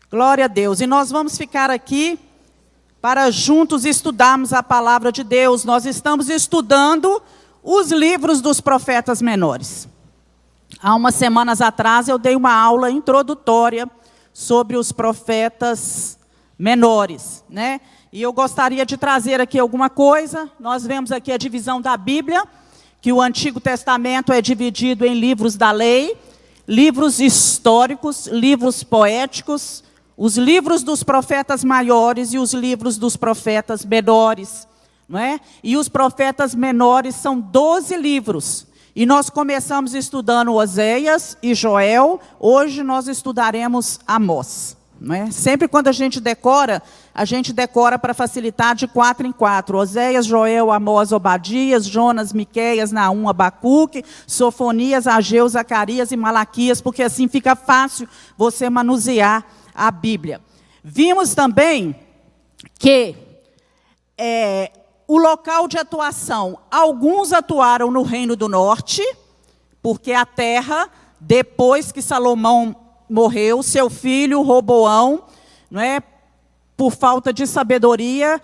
Glória a Deus. E nós vamos ficar aqui para juntos estudarmos a palavra de Deus. Nós estamos estudando os livros dos profetas menores. Há umas semanas atrás eu dei uma aula introdutória sobre os profetas menores, né? E eu gostaria de trazer aqui alguma coisa. Nós vemos aqui a divisão da Bíblia, que o Antigo Testamento é dividido em livros da lei, livros históricos, livros poéticos, os livros dos profetas maiores e os livros dos profetas menores, não é? E os profetas menores são 12 livros. E nós começamos estudando Oséias e Joel. Hoje nós estudaremos Amós, não é? Sempre quando a gente decora para facilitar de 4 em 4. Oséias, Joel, Amós, Obadias, Jonas, Miqueias, Naum, Abacuque, Sofonias, Ageu, Zacarias e Malaquias, porque assim fica fácil você manusear a Bíblia. Vimos também que o local de atuação, alguns atuaram no Reino do Norte, porque a terra, depois que Salomão morreu, seu filho Roboão, não é, por falta de sabedoria,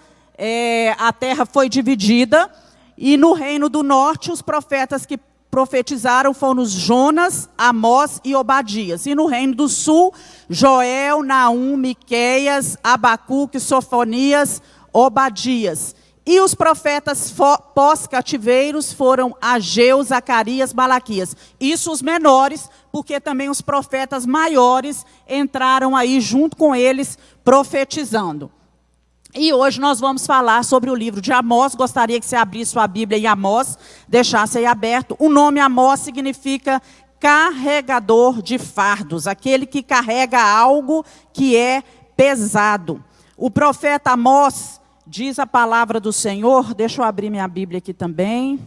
a terra foi dividida, e no Reino do Norte os profetas que profetizaram foram Jonas, Amós e Obadias. E no Reino do Sul, Joel, Naum, Miqueias, Abacuque, Sofonias, Obadias. E os profetas pós-cativeiros foram Ageu, Zacarias, Malaquias. Isso os menores, porque também os profetas maiores entraram aí junto com eles, profetizando. E hoje nós vamos falar sobre o livro de Amós. Gostaria que você abrisse sua Bíblia em Amós, deixasse aí aberto. O nome Amós significa carregador de fardos, aquele que carrega algo que é pesado. O profeta Amós, diz a palavra do Senhor, deixa eu abrir minha Bíblia aqui também,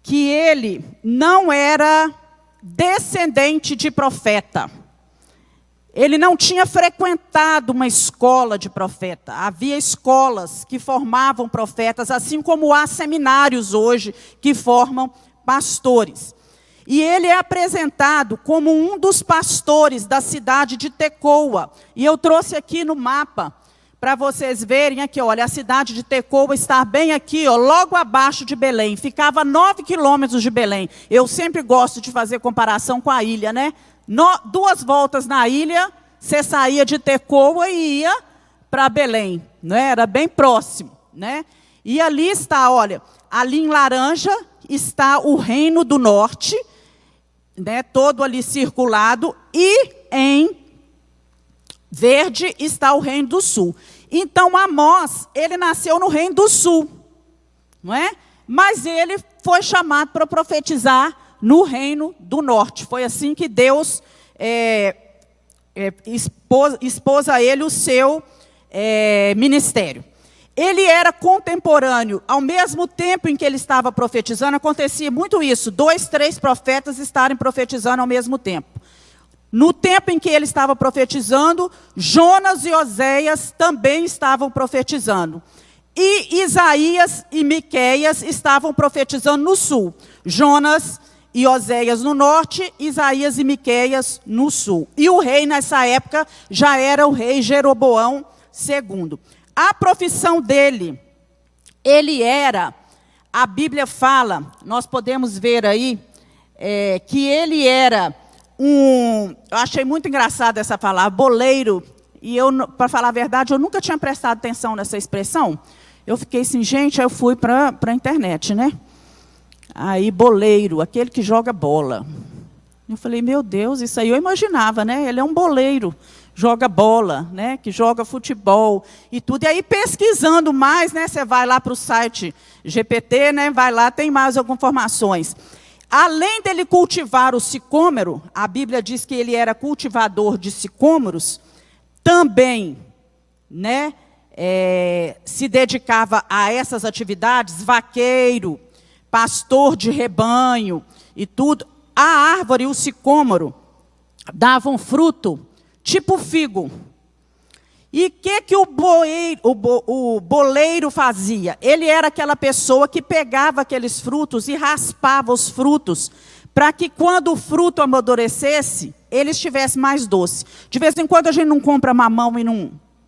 que ele não era descendente de profeta. Ele não tinha frequentado uma escola de profeta. Havia escolas que formavam profetas, assim como há seminários hoje que formam pastores. E ele é apresentado como um dos pastores da cidade de Tecoa. E eu trouxe aqui no mapa, para vocês verem aqui, olha, a cidade de Tecoa está bem aqui, ó, logo abaixo de Belém. Ficava 9 quilômetros de Belém. Eu sempre gosto de fazer comparação com a ilha, né? 2 voltas na ilha, você saía de Tecoa e ia para Belém, né? Era bem próximo, né? E ali está, olha, ali em laranja está o Reino do Norte, né, todo ali circulado, e em verde está o Reino do Sul. Então Amós, ele nasceu no Reino do Sul, não é? Mas ele foi chamado para profetizar no Reino do Norte. Foi assim que Deus expôs a ele o seu ministério. Ele era contemporâneo, ao mesmo tempo em que ele estava profetizando, acontecia muito isso, 2, 3 profetas estarem profetizando ao mesmo tempo. No tempo em que ele estava profetizando, Jonas e Oséias também estavam profetizando. E Isaías e Miqueias estavam profetizando no sul. Jonas e Oséias no norte, Isaías e Miqueias no sul. E o rei nessa época já era o rei Jeroboão II. A profissão dele, ele era, a Bíblia fala, nós podemos ver aí, que ele era eu achei muito engraçado essa palavra, boleiro, e eu, para falar a verdade, eu nunca tinha prestado atenção nessa expressão. Eu fiquei assim, gente, aí eu fui para a internet, né? Aí, boleiro, aquele que joga bola. Eu falei, meu Deus, isso aí eu imaginava, né? Ele é um boleiro. Joga bola, né, que joga futebol e tudo. E aí, pesquisando mais, né, você vai lá para o site GPT, né, vai lá, tem mais algumas informações. Além dele cultivar o sicômoro, a Bíblia diz que ele era cultivador de sicômoros, também, né, se dedicava a essas atividades, vaqueiro, pastor de rebanho e tudo. A árvore, o sicômoro, davam fruto tipo figo. E o que o boleiro fazia? Ele era aquela pessoa que pegava aqueles frutos e raspava os frutos para que quando o fruto amadurecesse, ele estivesse mais doce. De vez em quando a gente não compra mamão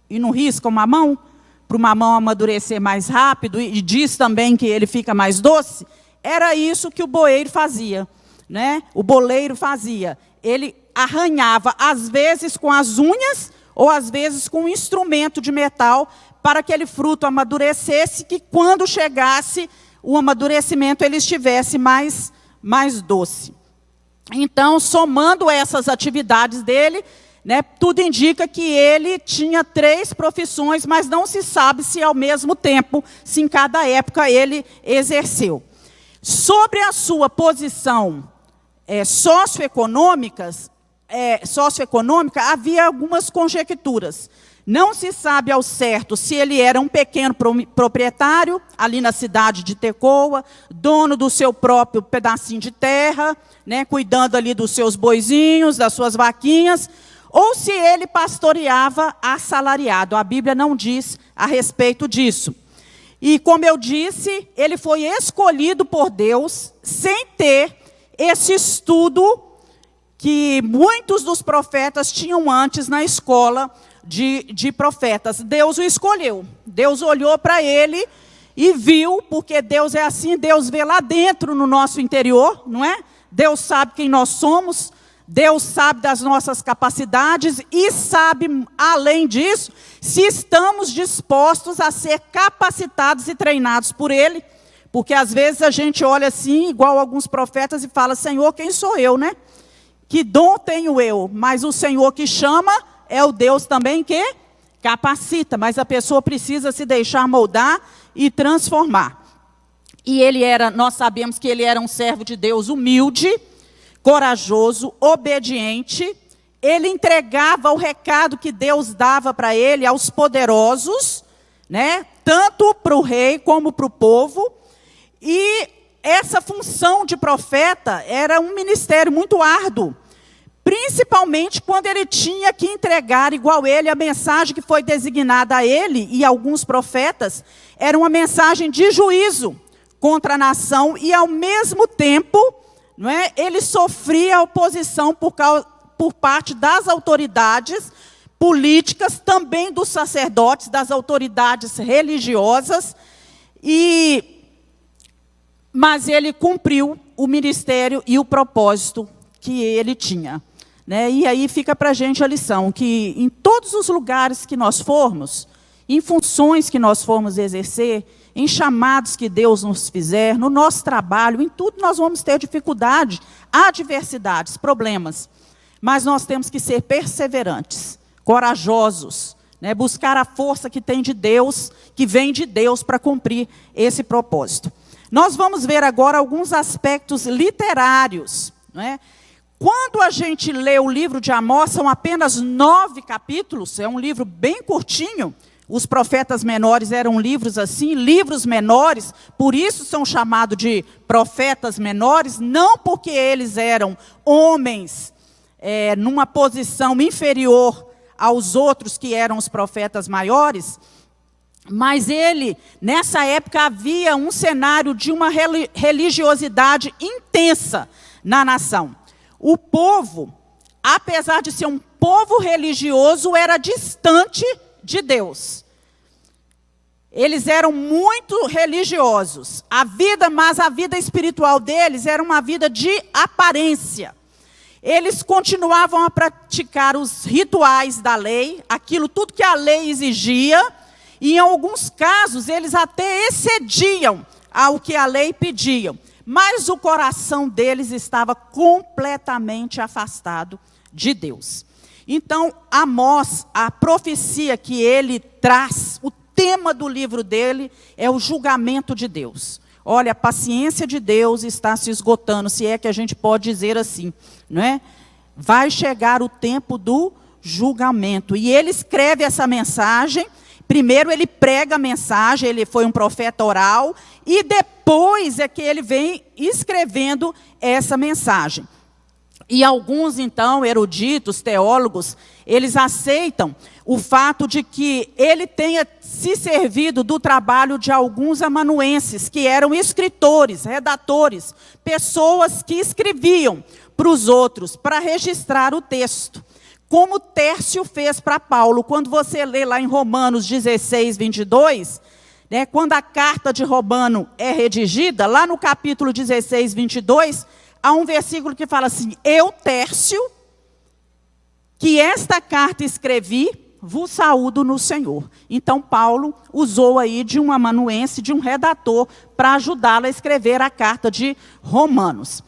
e não risca o mamão, para o mamão amadurecer mais rápido, e diz também que ele fica mais doce. Era isso que o boleiro fazia, né? O boleiro fazia. Ele arranhava, às vezes com as unhas, ou às vezes com um instrumento de metal, para que aquele fruto amadurecesse, que quando chegasse o amadurecimento, ele estivesse mais doce. Então, somando essas atividades dele, né, tudo indica que ele tinha 3 profissões, mas não se sabe se ao mesmo tempo, se em cada época ele exerceu. Sobre a sua posição socioeconômica, havia algumas conjecturas. Não se sabe ao certo se ele era um pequeno proprietário, ali na cidade de Tecoa, dono do seu próprio pedacinho de terra, né, cuidando ali dos seus boizinhos, das suas vaquinhas, ou se ele pastoreava assalariado. A Bíblia não diz a respeito disso. E, como eu disse, ele foi escolhido por Deus sem ter esse estudo que muitos dos profetas tinham antes na escola de profetas. Deus o escolheu. Deus olhou para ele e viu, porque Deus é assim, Deus vê lá dentro no nosso interior, não é? Deus sabe quem nós somos, Deus sabe das nossas capacidades e sabe, além disso, se estamos dispostos a ser capacitados e treinados por Ele. Porque às vezes a gente olha assim, igual alguns profetas, e fala: Senhor, quem sou eu, né? Que dom tenho eu? Mas o Senhor que chama é o Deus também que capacita. Mas a pessoa precisa se deixar moldar e transformar. E nós sabemos que ele era um servo de Deus humilde, corajoso, obediente. Ele entregava o recado que Deus dava para ele aos poderosos, né? Tanto para o rei como para o povo. E essa função de profeta era um ministério muito árduo, principalmente quando ele tinha que entregar, igual ele, a mensagem que foi designada a ele e alguns profetas, era uma mensagem de juízo contra a nação, e ao mesmo tempo, não é, ele sofria oposição por parte das autoridades políticas, também dos sacerdotes, das autoridades religiosas, mas ele cumpriu o ministério e o propósito que ele tinha, né? E aí fica para a gente a lição, que em todos os lugares que nós formos, em funções que nós formos exercer, em chamados que Deus nos fizer, no nosso trabalho, em tudo nós vamos ter dificuldade, adversidades, problemas. Mas nós temos que ser perseverantes, corajosos, né? Buscar a força que tem de Deus, que vem de Deus para cumprir esse propósito. Nós vamos ver agora alguns aspectos literários, não é? Quando a gente lê o livro de Amós, são apenas 9 capítulos, é um livro bem curtinho. Os profetas menores eram livros assim, livros menores, por isso são chamados de profetas menores, não porque eles eram homens numa posição inferior aos outros que eram os profetas maiores, mas nessa época havia um cenário de uma religiosidade intensa na nação. O povo, apesar de ser um povo religioso, era distante de Deus. Eles eram muito religiosos. Mas a vida espiritual deles era uma vida de aparência. Eles continuavam a praticar os rituais da lei, tudo que a lei exigia, e em alguns casos eles até excediam ao que a lei pedia. Mas o coração deles estava completamente afastado de Deus. Então, Amós, a profecia que ele traz, o tema do livro dele é o julgamento de Deus. Olha, a paciência de Deus está se esgotando, se é que a gente pode dizer assim, não é? Vai chegar o tempo do julgamento. E ele escreve essa mensagem. Primeiro ele prega a mensagem, ele foi um profeta oral, e depois é que ele vem escrevendo essa mensagem. E alguns, então, eruditos, teólogos, eles aceitam o fato de que ele tenha se servido do trabalho de alguns amanuenses, que eram escritores, redatores, pessoas que escreviam para os outros, para registrar o texto. Como Tércio fez para Paulo. Quando você lê lá em Romanos 16, 22, né, quando a carta de Romano é redigida, lá no capítulo 16, 22, há um versículo que fala assim: eu, Tércio, que esta carta escrevi, vos saúdo no Senhor. Então, Paulo usou aí de um amanuense, de um redator, para ajudá-lo a escrever a carta de Romanos.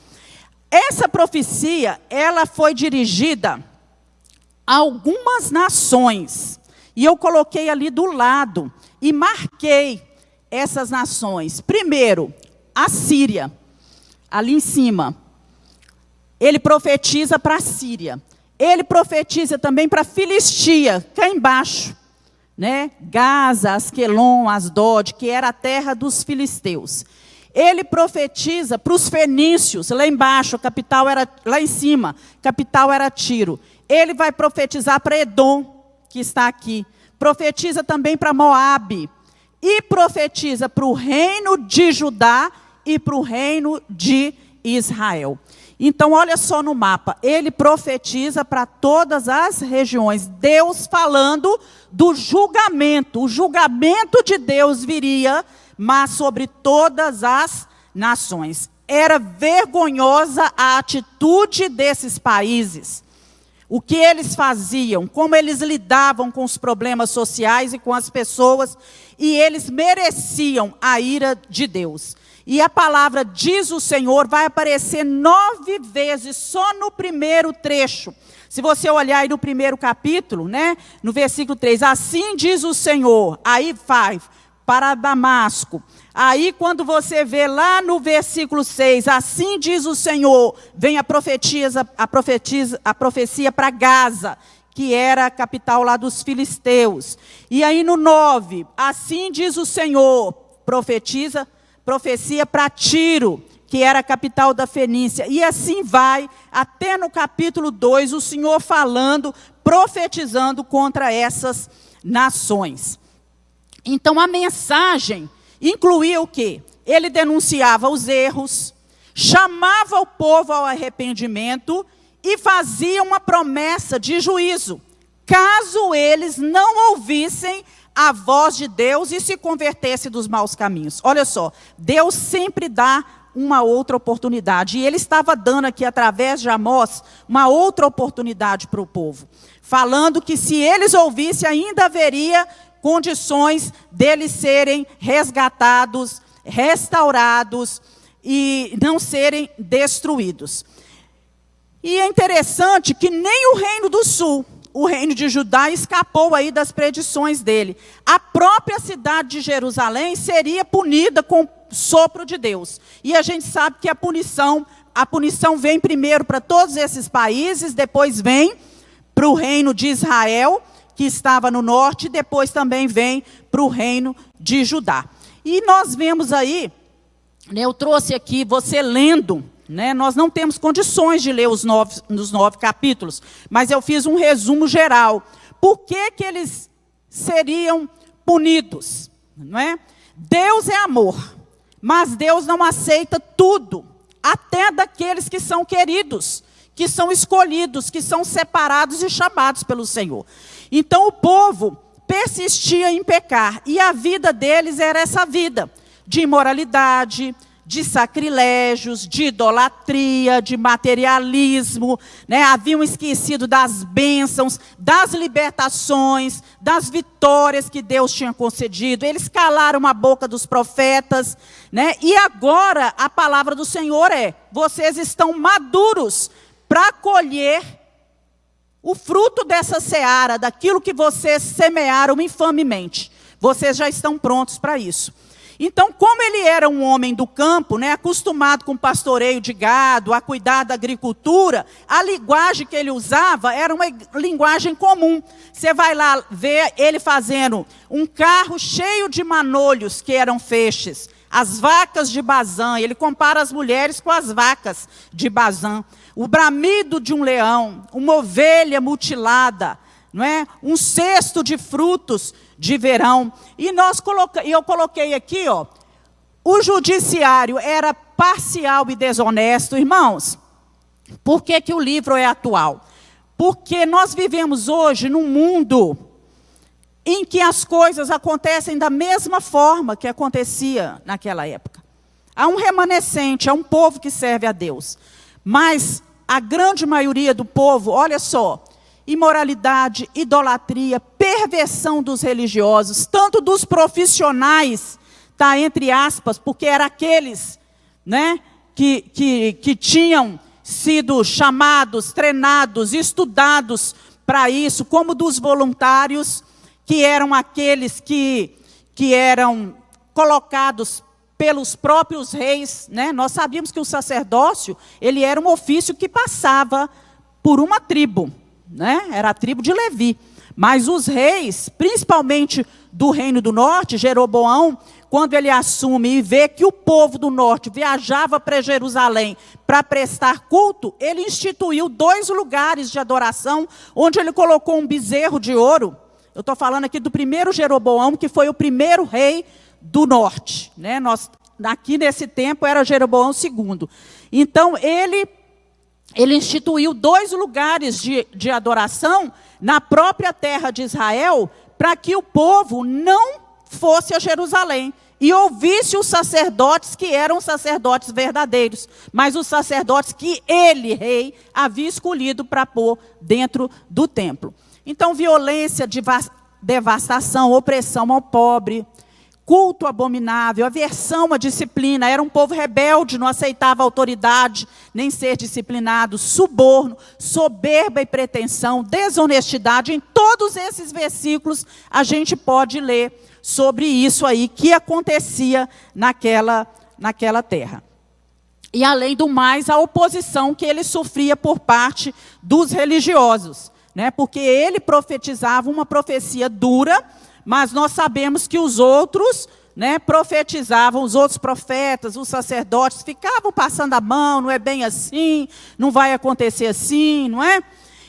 Essa profecia, ela foi dirigida a algumas nações. E eu coloquei ali do lado e marquei essas nações. Primeiro, a Síria, ali em cima. Ele profetiza para a Síria. Ele profetiza também para a Filistia, cá embaixo, né? Gaza, Asquelon, Asdod, que era a terra dos filisteus. Ele profetiza para os fenícios, lá embaixo, a capital era, lá em cima, a capital era Tiro. Ele vai profetizar para Edom, que está aqui. Profetiza também para Moabe. E profetiza para o reino de Judá e para o reino de Israel. Então, olha só no mapa, ele profetiza para todas as regiões. Deus falando do julgamento. O julgamento de Deus viria, mas sobre todas as nações. Era vergonhosa a atitude desses países. O que eles faziam, como eles lidavam com os problemas sociais e com as pessoas, e eles mereciam a ira de Deus. E a palavra diz o Senhor, vai aparecer 9 vezes, só no primeiro trecho. Se você olhar aí no primeiro capítulo, né, no versículo 3, assim diz o Senhor, aí vai para Damasco. Aí quando você vê lá no versículo 6, assim diz o Senhor, vem a profecia para Gaza, que era a capital lá dos filisteus. E aí no 9, assim diz o Senhor, profecia para Tiro, que era a capital da Fenícia. E assim vai, até no capítulo 2, o Senhor falando, profetizando contra essas nações. Então a mensagem incluía o quê? Ele denunciava os erros, chamava o povo ao arrependimento e fazia uma promessa de juízo, caso eles não ouvissem a voz de Deus e se convertesse dos maus caminhos. Olha só, Deus sempre dá uma outra oportunidade. E ele estava dando aqui, através de Amós, uma outra oportunidade para o povo. Falando que se eles ouvissem, ainda haveria condições deles serem resgatados, restaurados e não serem destruídos. E é interessante que nem o reino do sul, o reino de Judá, escapou aí das predições dele. A própria cidade de Jerusalém seria punida com o sopro de Deus. E a gente sabe que a punição vem primeiro para todos esses países, depois vem para o reino de Israel, que estava no norte, e depois também vem para o reino de Judá. E nós vemos aí, né, eu trouxe aqui, você lendo, né, nós não temos condições de ler os 9 capítulos, mas eu fiz um resumo geral. Por que eles seriam punidos? Não é? Deus é amor, mas Deus não aceita tudo, até daqueles que são queridos, que são escolhidos, que são separados e chamados pelo Senhor. Então o povo persistia em pecar, e a vida deles era essa vida de imoralidade, de sacrilégios, de idolatria, de materialismo, né? Haviam esquecido das bênçãos, das libertações, das vitórias que Deus tinha concedido. Eles calaram a boca dos profetas, né? E agora a palavra do Senhor é: vocês estão maduros para colher o fruto dessa seara, daquilo que vocês semearam infamemente. Vocês já estão prontos para isso. Então, como ele era um homem do campo, né, acostumado com pastoreio de gado, a cuidar da agricultura, a linguagem que ele usava era uma linguagem comum. Você vai lá ver ele fazendo um carro cheio de manolhos, que eram feixes. as vacas de Bazã. Ele compara as mulheres com as vacas de Bazã. O bramido de um leão, uma ovelha mutilada, não é? Um cesto de frutos de verão. E eu coloquei aqui, ó, o judiciário era parcial e desonesto. Irmãos, por que que o livro é atual? Porque nós vivemos hoje num mundo em que as coisas acontecem da mesma forma que acontecia naquela época. Há um remanescente, há um povo que serve a Deus. Mas a grande maioria do povo, olha só, imoralidade, idolatria, perversão dos religiosos, tanto dos profissionais, tá, entre aspas, porque eram aqueles, né, que tinham sido chamados, treinados, estudados para isso, como dos voluntários, que eram aqueles que eram colocados pelos próprios reis, né? Nós sabíamos que o sacerdócio, ele era um ofício que passava por uma tribo, né? Era a tribo de Levi. Mas os reis, principalmente do Reino do Norte, Jeroboão, quando ele assume e vê que o povo do norte viajava para Jerusalém para prestar culto, ele instituiu 2 lugares de adoração, onde ele colocou um bezerro de ouro. Eu estou falando aqui do primeiro Jeroboão, que foi o primeiro rei do norte, né? Aqui nesse tempo era Jeroboão II. Então, ele instituiu 2 lugares de adoração na própria terra de Israel, para que o povo não fosse a Jerusalém e ouvisse os sacerdotes que eram sacerdotes verdadeiros, mas os sacerdotes que ele, rei, havia escolhido para pôr dentro do templo. Então, violência, devastação, opressão ao pobre, culto abominável, aversão à disciplina. Era um povo rebelde, não aceitava autoridade, nem ser disciplinado, suborno, soberba e pretensão, desonestidade. Em todos esses versículos, a gente pode ler sobre isso aí, que acontecia naquela terra. E, além do mais, a oposição que ele sofria por parte dos religiosos, né? Porque ele profetizava uma profecia dura, mas nós sabemos que os outros, né, profetizavam, os outros profetas, os sacerdotes, ficavam passando a mão, não é bem assim, não vai acontecer assim, não é?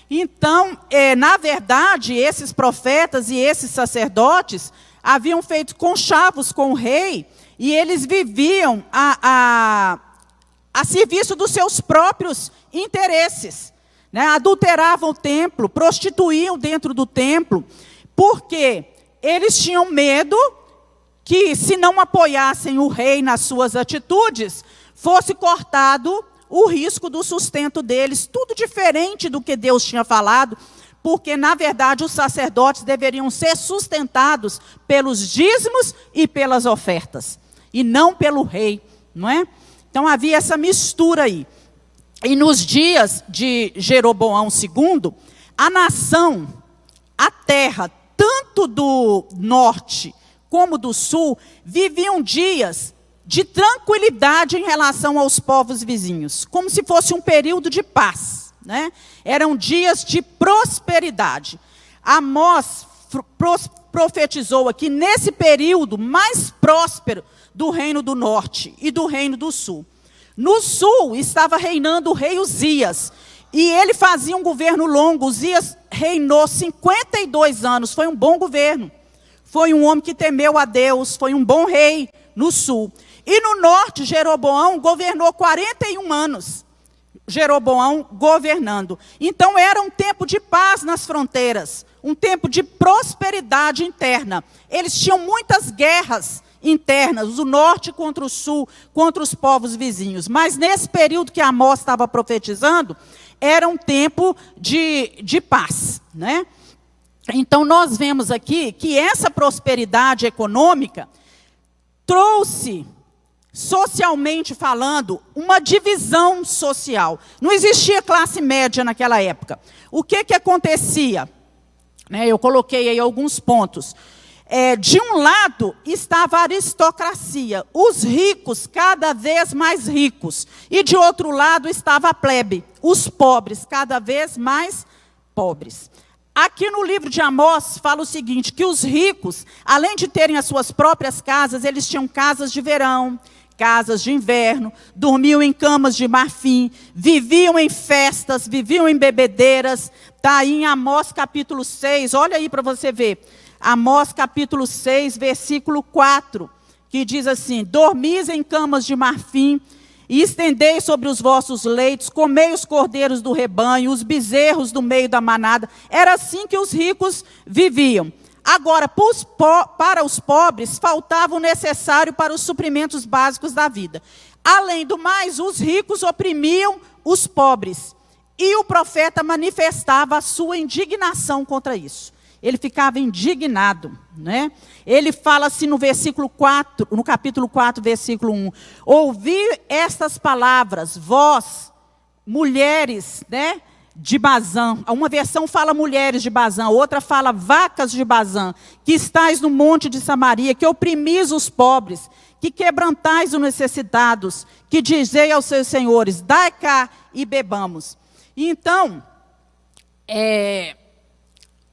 Então, na verdade, esses profetas e esses sacerdotes haviam feito conchavos com o rei, e eles viviam a serviço dos seus próprios interesses, né? Adulteravam o templo, prostituíam dentro do templo, porque eles tinham medo que, se não apoiassem o rei nas suas atitudes, fosse cortado o risco do sustento deles, tudo diferente do que Deus tinha falado, porque, na verdade, os sacerdotes deveriam ser sustentados pelos dízimos e pelas ofertas, e não pelo rei, não é? Então, havia essa mistura aí. E nos dias de Jeroboão II, a nação, a terra, tanto do norte como do sul, viviam dias de tranquilidade em relação aos povos vizinhos, como se fosse um período de paz, né? Eram dias de prosperidade. Amós profetizou aqui nesse período mais próspero do reino do norte e do reino do sul. No sul estava reinando o rei Uzias, e ele fazia um governo longo. Uzias reinou 52 anos, foi um bom governo. Foi um homem que temeu a Deus, foi um bom rei no sul. E no norte, Jeroboão governou 41 anos. Jeroboão governando. Então era um tempo de paz nas fronteiras, um tempo de prosperidade interna. Eles tinham muitas guerras internas, o norte contra o sul, contra os povos vizinhos. Mas nesse período que Amós estava profetizando, era um tempo de paz, né? Então nós vemos aqui que essa prosperidade econômica trouxe, socialmente falando, uma divisão social. Não existia classe média naquela época. O que acontecia? Eu coloquei aí alguns pontos. De um lado estava a aristocracia, os ricos cada vez mais ricos. E de outro lado estava a plebe, os pobres cada vez mais pobres. Aqui no livro de Amós fala o seguinte, que os ricos, além de terem as suas próprias casas, eles tinham casas de verão, casas de inverno, dormiam em camas de marfim, viviam em festas, viviam em bebedeiras. Está aí em Amós capítulo 6, olha aí para você ver. Amós capítulo 6, versículo 4, que diz assim: dormis em camas de marfim, e estendei sobre os vossos leitos, comei os cordeiros do rebanho, os bezerros do meio da manada. Era assim que os ricos viviam. Agora, para os pobres, faltava o necessário para os suprimentos básicos da vida. Além do mais, os ricos oprimiam os pobres. E o profeta manifestava a sua indignação contra isso. Ele ficava indignado, né? Ele fala assim no versículo 4, no capítulo 4, versículo 1. Ouvi estas palavras, vós, mulheres, né, de Bazã. Uma versão fala mulheres de Bazã, outra fala vacas de Bazã, que estáis no monte de Samaria, que oprimis os pobres, que quebrantais os necessitados, que dizei aos seus senhores, dai cá e bebamos. Então,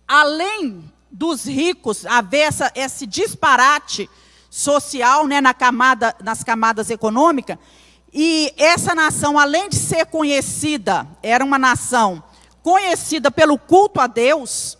além dos ricos haver esse disparate social, né, nas camadas econômicas, e essa nação, além de ser conhecida, era uma nação conhecida pelo culto a Deus,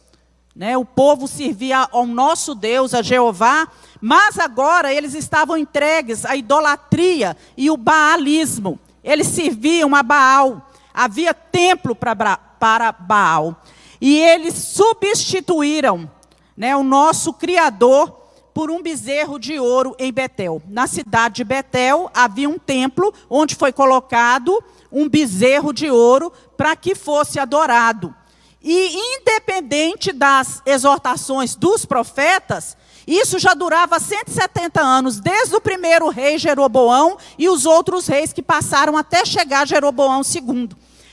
né, o povo servia ao nosso Deus, a Jeová, mas agora eles estavam entregues à idolatria e o baalismo. Eles serviam a Baal, havia templo para Baal. E eles substituíram, né, o nosso Criador por um bezerro de ouro em Betel. Na cidade de Betel havia um templo onde foi colocado um bezerro de ouro para que fosse adorado. E independente das exortações dos profetas, isso já durava 170 anos, desde o primeiro rei Jeroboão e os outros reis que passaram até chegar Jeroboão II.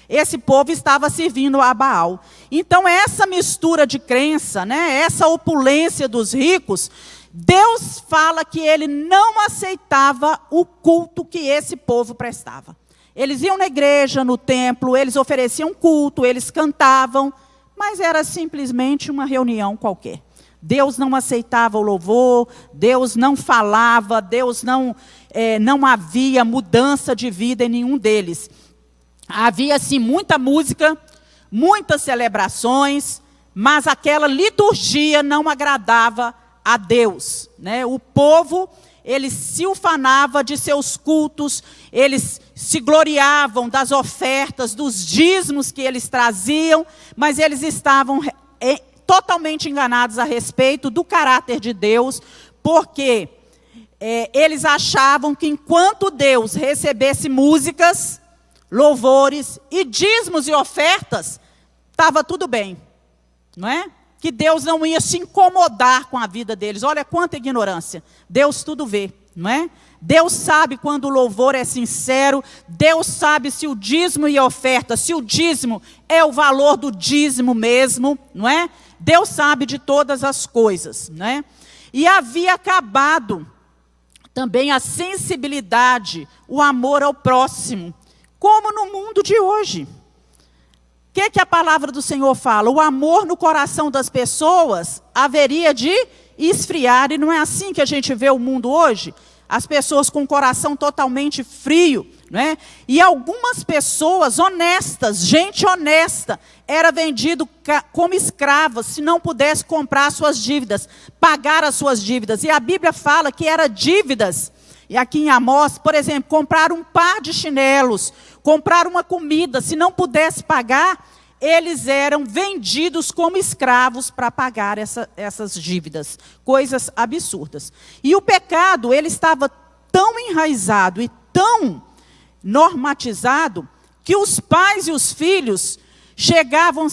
Esse povo estava servindo a Baal. Então, essa mistura de crença, né, essa opulência dos ricos, Deus fala que ele não aceitava o culto que esse povo prestava. Eles iam na igreja, no templo, eles ofereciam culto, eles cantavam, mas era simplesmente uma reunião qualquer. Deus não aceitava o louvor, Deus não falava, Deus não havia mudança de vida em nenhum deles. Havia, sim, muita música, muitas celebrações, mas aquela liturgia não agradava a Deus, né? O povo, ele se ufanava de seus cultos, eles se gloriavam das ofertas, dos dízimos que eles traziam, mas eles estavam totalmente enganados a respeito do caráter de Deus, porque eles achavam que enquanto Deus recebesse músicas, louvores e dízimos e ofertas, estava tudo bem, não é? Que Deus não ia se incomodar com a vida deles. Olha quanta ignorância. Deus tudo vê, não é? Deus sabe quando o louvor é sincero, Deus sabe se o dízimo e a oferta, se o dízimo é o valor do dízimo mesmo, não é? Deus sabe de todas as coisas, não é? E havia acabado também a sensibilidade, o amor ao próximo, como no mundo de hoje. O que a palavra do Senhor fala? O amor no coração das pessoas haveria de esfriar, e não é assim que a gente vê o mundo hoje? As pessoas com o coração totalmente frio, né? E algumas pessoas honestas, gente honesta, era vendido como escravas, se não pudesse comprar suas dívidas, pagar as suas dívidas. E a Bíblia fala que eram dívidas. E aqui em Amós, por exemplo, comprar um par de chinelos, comprar uma comida, se não pudesse pagar, eles eram vendidos como escravos para pagar essas dívidas. Coisas absurdas. E o pecado, ele estava tão enraizado e tão normatizado, que os pais e os filhos chegavam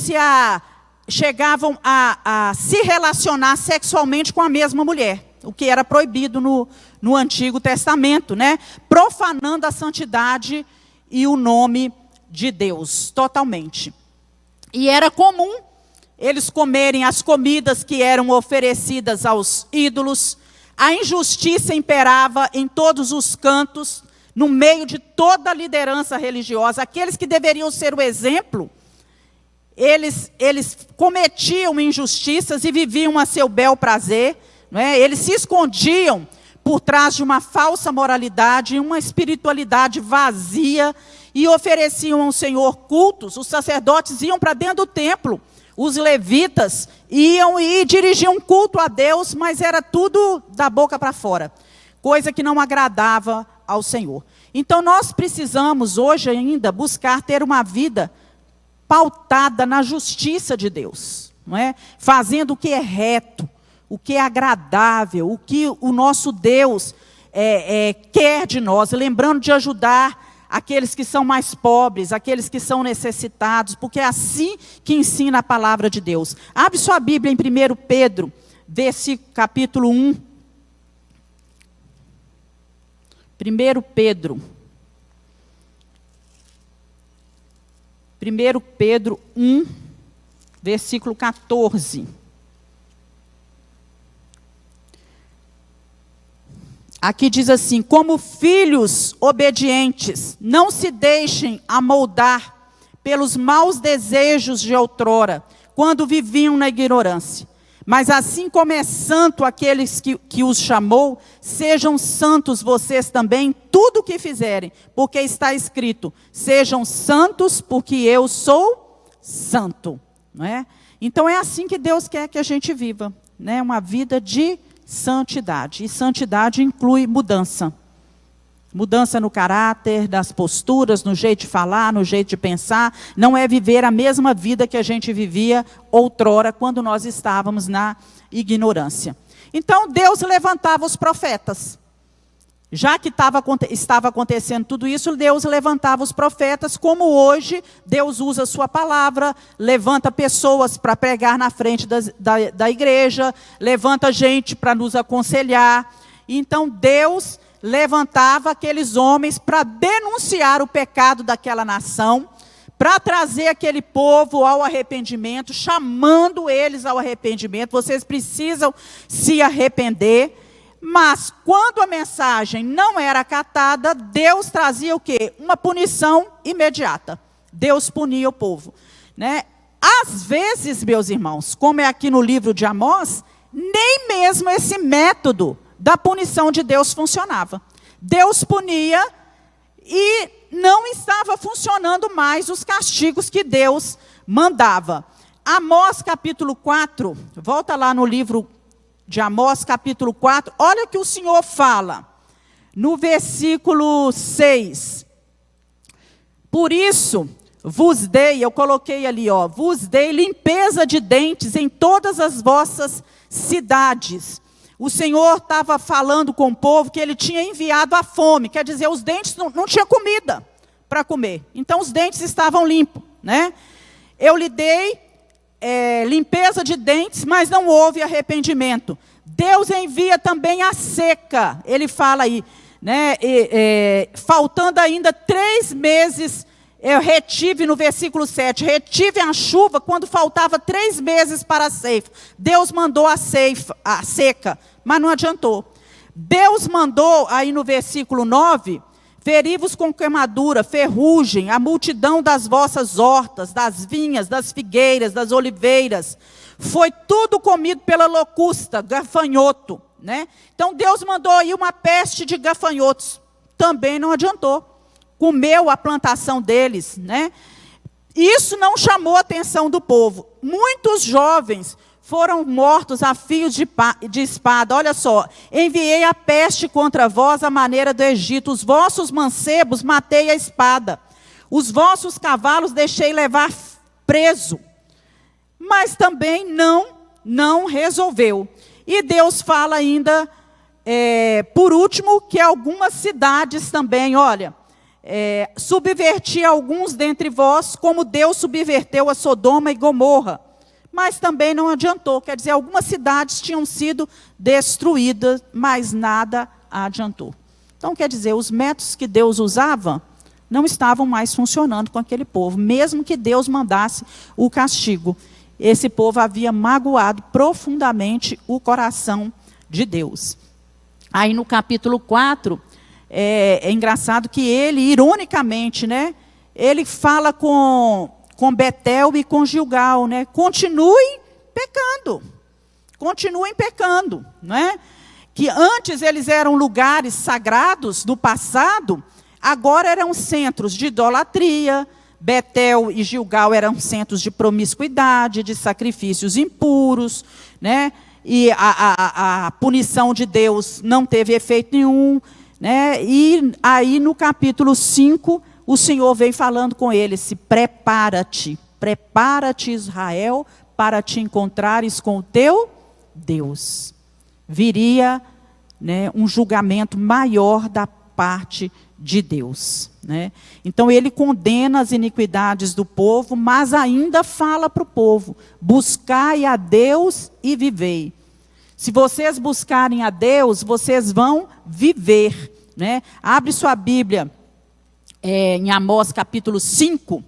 a se relacionar sexualmente com a mesma mulher. O que era proibido no Antigo Testamento, né? Profanando a santidade e o nome de Deus, totalmente. E era comum eles comerem as comidas que eram oferecidas aos ídolos. A injustiça imperava em todos os cantos, no meio de toda a liderança religiosa. Aqueles que deveriam ser o exemplo, eles cometiam injustiças e viviam a seu bel prazer, não é? Eles se escondiam por trás de uma falsa moralidade e uma espiritualidade vazia e ofereciam ao Senhor cultos. Os sacerdotes iam para dentro do templo, os levitas iam e dirigiam culto a Deus, mas era tudo da boca para fora, coisa que não agradava ao Senhor. Então nós precisamos hoje ainda buscar ter uma vida pautada na justiça de Deus, não é? Fazendo o que é reto, o que é agradável, o que o nosso Deus quer de nós, lembrando de ajudar aqueles que são mais pobres, aqueles que são necessitados, porque é assim que ensina a palavra de Deus. Abre sua Bíblia em 1 Pedro, capítulo 1. 1 Pedro 1, versículo 14. Aqui diz assim: como filhos obedientes, não se deixem amoldar pelos maus desejos de outrora, quando viviam na ignorância. Mas assim como é santo aqueles que os chamou, sejam santos vocês também em tudo o que fizerem, porque está escrito: sejam santos, porque eu sou santo. Não é? Então é assim que Deus quer que a gente viva, né? Uma vida de santidade. E santidade inclui mudança. Mudança no caráter, das posturas, no jeito de falar, no jeito de pensar. Não é viver a mesma vida que a gente vivia outrora, quando nós estávamos na ignorância. Então Deus levantava os profetas. Já que estava acontecendo tudo isso, Deus levantava os profetas, como hoje Deus usa a sua palavra, levanta pessoas para pregar na frente da igreja, levanta gente para nos aconselhar. Então Deus levantava aqueles homens para denunciar o pecado daquela nação, para trazer aquele povo ao arrependimento, chamando eles ao arrependimento. Vocês precisam se arrepender. Mas quando a mensagem não era acatada, Deus trazia o quê? Uma punição imediata. Deus punia o povo, né? Às vezes, meus irmãos, como é aqui no livro de Amós, nem mesmo esse método da punição de Deus funcionava. Deus punia e não estava funcionando mais os castigos que Deus mandava. Amós capítulo 4, volta lá no livro de Amós capítulo 4, olha o que o Senhor fala, no versículo 6. Por isso vos dei, eu coloquei ali, vos dei limpeza de dentes em todas as vossas cidades. O Senhor estava falando com o povo que ele tinha enviado a fome, quer dizer, os dentes não tinha comida para comer, então os dentes estavam limpos, né? Eu lhe dei limpeza de dentes, mas não houve arrependimento. Deus envia também a seca, ele fala aí, né? Faltando ainda 3 meses, eu retive no versículo 7, retive a chuva quando faltava 3 meses para a ceifa. Deus mandou a seca, mas não adiantou. Deus mandou, aí no versículo 9, feri-vos com queimadura, ferrugem, a multidão das vossas hortas, das vinhas, das figueiras, das oliveiras. Foi tudo comido pela locusta, gafanhoto, né? Então Deus mandou aí uma peste de gafanhotos. Também não adiantou. Comeu a plantação deles, né? Isso não chamou a atenção do povo. Muitos jovens foram mortos a fios de espada. Olha só, enviei a peste contra vós à maneira do Egito. Os vossos mancebos matei a espada. Os vossos cavalos deixei levar preso. Mas também não resolveu. E Deus fala ainda, por último, que algumas cidades também, olha, subverti alguns dentre vós, como Deus subverteu a Sodoma e Gomorra. Mas também não adiantou. Quer dizer, algumas cidades tinham sido destruídas, mas nada adiantou. Então, quer dizer, os métodos que Deus usava não estavam mais funcionando com aquele povo. Mesmo que Deus mandasse o castigo, esse povo havia magoado profundamente o coração de Deus. Aí no capítulo 4, é engraçado que ele, ironicamente, né, ele fala com com Betel e com Gilgal, né? Continuem pecando, não é? Que antes eles eram lugares sagrados do passado, agora eram centros de idolatria. Betel e Gilgal eram centros de promiscuidade, de sacrifícios impuros, né? E a punição de Deus não teve efeito nenhum, né? E aí no capítulo 5, o Senhor vem falando com eles: prepara-te, Israel, para te encontrares com o teu Deus. Viria, né, um julgamento maior da parte de Deus, né? Então ele condena as iniquidades do povo, mas ainda fala para o povo: buscai a Deus e vivei. Se vocês buscarem a Deus, vocês vão viver, né? Abre sua Bíblia em Amós capítulo 5.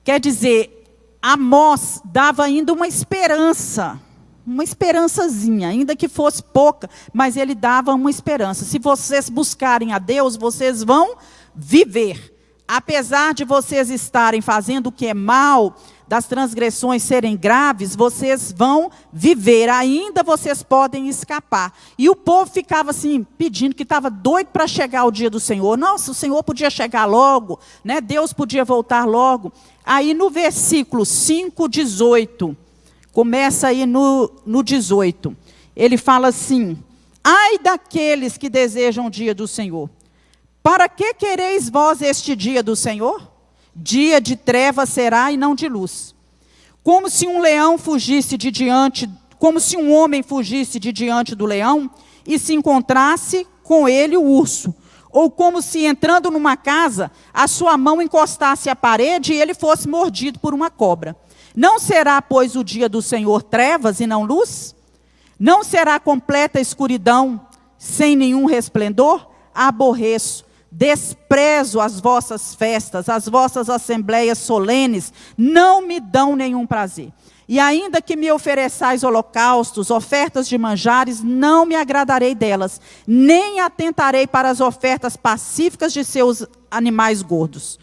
Quer dizer, Amós dava ainda uma esperançazinha, ainda que fosse pouca, mas ele dava uma esperança. Se vocês buscarem a Deus, vocês vão viver. Apesar de vocês estarem fazendo o que é mal, das transgressões serem graves, vocês vão viver, ainda vocês podem escapar. E o povo ficava assim, pedindo, que estava doido para chegar o dia do Senhor. Nossa, o Senhor podia chegar logo, né? Deus podia voltar logo. Aí no versículo 5, 18, começa aí no 18, ele fala assim: ai daqueles que desejam o dia do Senhor, para que quereis vós este dia do Senhor? Dia de trevas será e não de luz. Como se um leão fugisse de diante, como se um homem fugisse de diante do leão e se encontrasse com ele o urso. Ou como se entrando numa casa, a sua mão encostasse à parede e ele fosse mordido por uma cobra. Não será, pois, o dia do Senhor trevas e não luz? Não será completa escuridão, sem nenhum resplendor? Aborreço, desprezo as vossas festas, as vossas assembleias solenes, não me dão nenhum prazer. E ainda que me ofereçais holocaustos, ofertas de manjares, não me agradarei delas, nem atentarei para as ofertas pacíficas de seus animais gordos.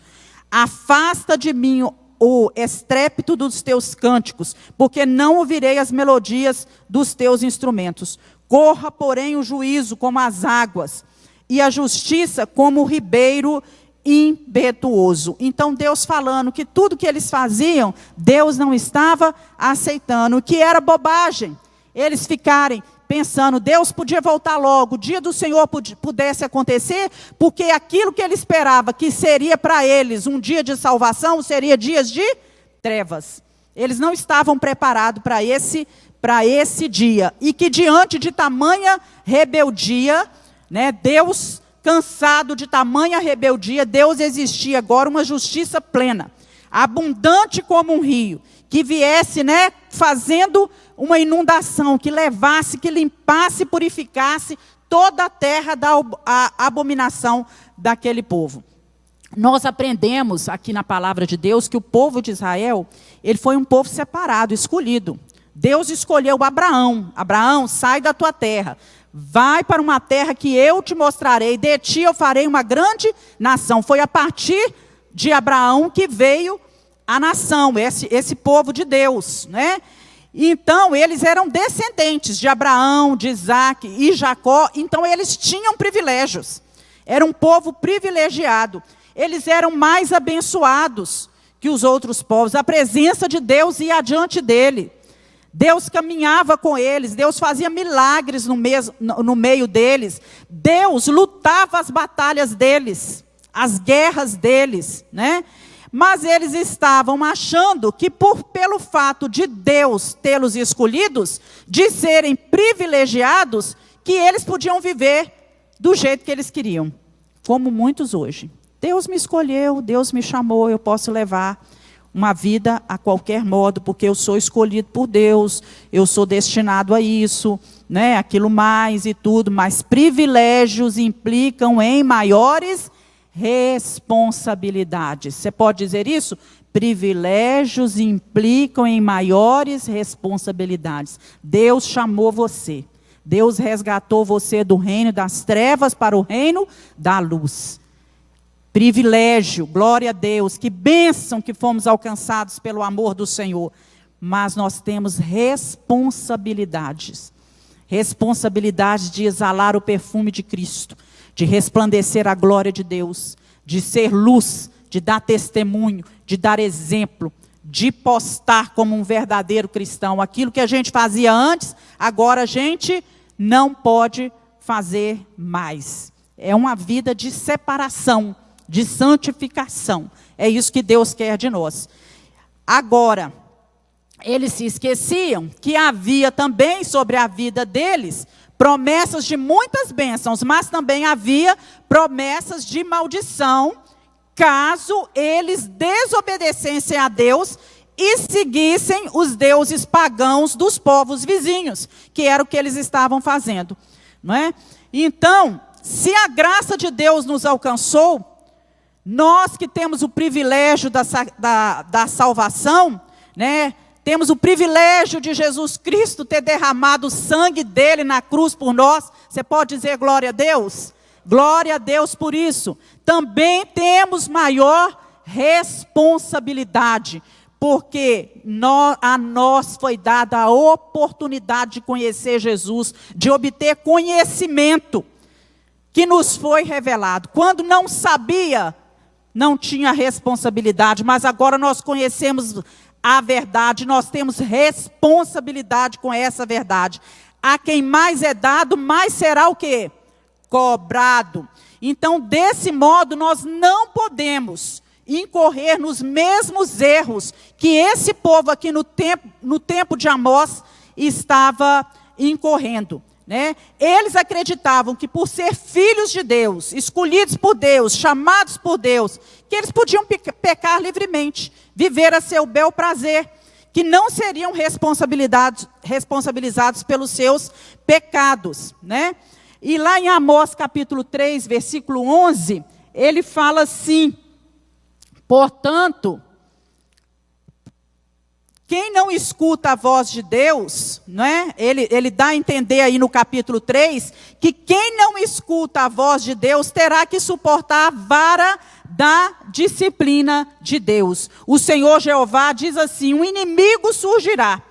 Afasta de mim o estrépito dos teus cânticos, porque não ouvirei as melodias dos teus instrumentos. Corra, porém, o juízo como as águas, e a justiça como o ribeiro impetuoso. Então Deus falando que tudo que eles faziam, Deus não estava aceitando, que era bobagem. Eles ficarem pensando, Deus podia voltar logo, o dia do Senhor pudesse acontecer, porque aquilo que ele esperava que seria para eles um dia de salvação, seria dias de trevas. Eles não estavam preparados para esse dia. E que diante de tamanha rebeldia, né, Deus, cansado de tamanha rebeldia, Deus exigia agora uma justiça plena, abundante como um rio, que viesse, né, fazendo uma inundação, que levasse, que limpasse, purificasse toda a terra da abominação daquele povo. Nós aprendemos aqui na palavra de Deus que o povo de Israel, ele foi um povo separado, escolhido. Deus escolheu Abraão. Abraão, sai da tua terra. Vai para uma terra que eu te mostrarei, de ti eu farei uma grande nação. Foi a partir de Abraão que veio a nação, esse povo de Deus, né? Então, eles eram descendentes de Abraão, de Isaac e Jacó, então eles tinham privilégios. Era um povo privilegiado. Eles eram mais abençoados que os outros povos. A presença de Deus ia adiante dele. Deus caminhava com eles, Deus fazia milagres no meio deles, Deus lutava as batalhas deles, as guerras deles, né? Mas eles estavam achando que pelo fato de Deus tê-los escolhidos, de serem privilegiados, que eles podiam viver do jeito que eles queriam, como muitos hoje. Deus me escolheu, Deus me chamou, eu posso levar uma vida a qualquer modo, porque eu sou escolhido por Deus, eu sou destinado a isso, né, aquilo mais e tudo, mas privilégios implicam em maiores responsabilidades. Você pode dizer isso? Privilégios implicam em maiores responsabilidades. Deus chamou você, Deus resgatou você do reino das trevas para o reino da luz. Privilégio, glória a Deus, que bênção que fomos alcançados pelo amor do Senhor. Mas nós temos responsabilidades. Responsabilidade de exalar o perfume de Cristo, de resplandecer a glória de Deus, de ser luz, de dar testemunho, de dar exemplo, de postar como um verdadeiro cristão. Aquilo que a gente fazia antes, agora a gente não pode fazer mais. É uma vida de separação, de santificação. É isso que Deus quer de nós. Agora, eles se esqueciam que havia também sobre a vida deles promessas de muitas bênçãos, mas também havia promessas de maldição, caso eles desobedecessem a Deus e seguissem os deuses pagãos dos povos vizinhos, que era o que eles estavam fazendo, não é? Então, se a graça de Deus nos alcançou, nós que temos o privilégio da salvação, né? Temos o privilégio de Jesus Cristo ter derramado o sangue dele na cruz por nós. Você pode dizer glória a Deus? Glória a Deus por isso. Também temos maior responsabilidade, porque a nós foi dada a oportunidade de conhecer Jesus, de obter conhecimento que nos foi revelado. Quando não sabia, não tinha responsabilidade, mas agora nós conhecemos a verdade, nós temos responsabilidade com essa verdade. A quem mais é dado, mais será o quê? Cobrado. Então, desse modo, nós não podemos incorrer nos mesmos erros que esse povo aqui no tempo de Amós estava incorrendo, né? Eles acreditavam que por ser filhos de Deus, escolhidos por Deus, chamados por Deus, que eles podiam pecar livremente, viver a seu bel prazer, que não seriam responsabilizados pelos seus pecados, né? E lá em Amós capítulo 3, versículo 11, ele fala assim: portanto, quem não escuta a voz de Deus, né? Ele dá a entender aí no capítulo 3, que quem não escuta a voz de Deus terá que suportar a vara da disciplina de Deus. O Senhor Jeová diz assim: um inimigo surgirá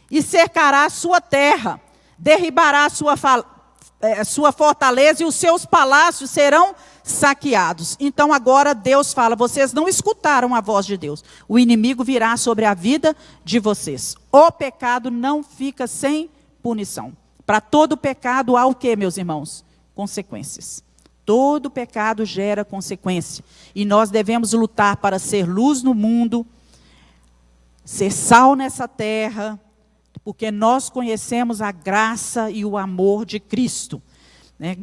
e cercará a sua terra, derribará a sua fortaleza e os seus palácios serão saqueados. Então agora Deus fala: vocês não escutaram a voz de Deus. O inimigo virá sobre a vida de vocês. O pecado não fica sem punição. Para todo pecado há o quê, meus irmãos? Consequências. Todo pecado gera consequência. E nós devemos lutar para ser luz no mundo, ser sal nessa terra, porque nós conhecemos a graça e o amor de Cristo.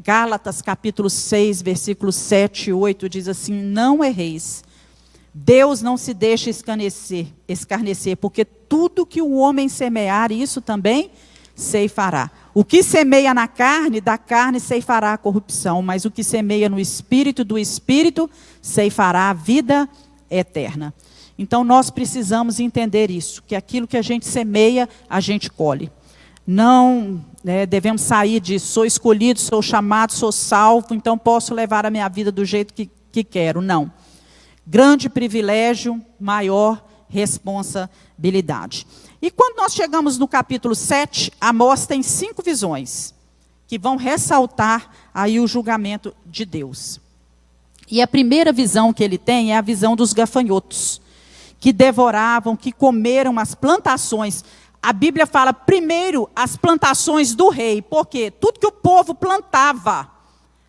Gálatas capítulo 6, versículos 7 e 8 diz assim: não erreis, Deus não se deixa escarnecer, porque tudo que o homem semear, isso também ceifará. O que semeia na carne, da carne ceifará a corrupção, mas o que semeia no Espírito, do Espírito, ceifará a vida eterna. Então nós precisamos entender isso, que aquilo que a gente semeia, a gente colhe. Não devemos sair de sou escolhido, sou chamado, sou salvo, então posso levar a minha vida do jeito que quero. Não. Grande privilégio, maior responsabilidade. E quando nós chegamos no capítulo 7, Amós tem 5 visões que vão ressaltar aí o julgamento de Deus. E a primeira visão que ele tem é a visão dos gafanhotos, que devoravam, que comeram as plantações. A Bíblia fala primeiro as plantações do rei, porque tudo que o povo plantava,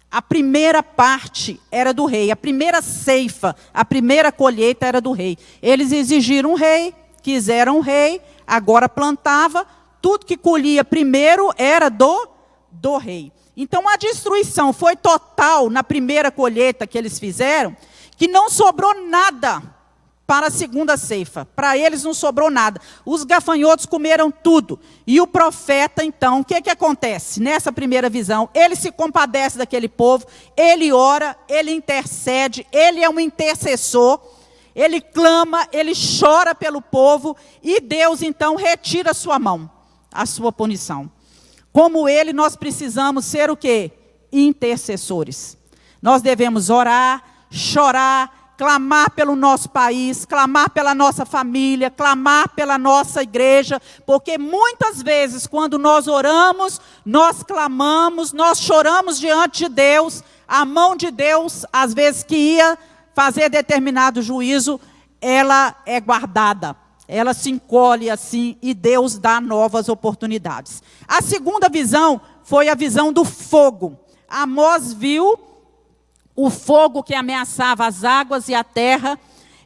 a primeira parte era do rei, a primeira ceifa, a primeira colheita era do rei. Eles exigiram um rei, quiseram um rei, agora plantava, tudo que colhia primeiro era do rei. Então a destruição foi total na primeira colheita que eles fizeram, que não sobrou nada para a segunda ceifa. Para eles não sobrou nada. Os gafanhotos comeram tudo. E o profeta, então, o que acontece nessa primeira visão? Ele se compadece daquele povo, ele ora, ele intercede, ele é um intercessor, ele clama, ele chora pelo povo, e Deus, então, retira a sua mão, a sua punição. Como ele, nós precisamos ser o quê? Intercessores. Nós devemos orar, chorar, clamar pelo nosso país, clamar pela nossa família, clamar pela nossa igreja, porque muitas vezes quando nós oramos, nós clamamos, nós choramos diante de Deus, a mão de Deus, às vezes que ia fazer determinado juízo, ela é guardada, ela se encolhe assim e Deus dá novas oportunidades. A segunda visão foi a visão do fogo. Amós viu o fogo que ameaçava as águas e a terra,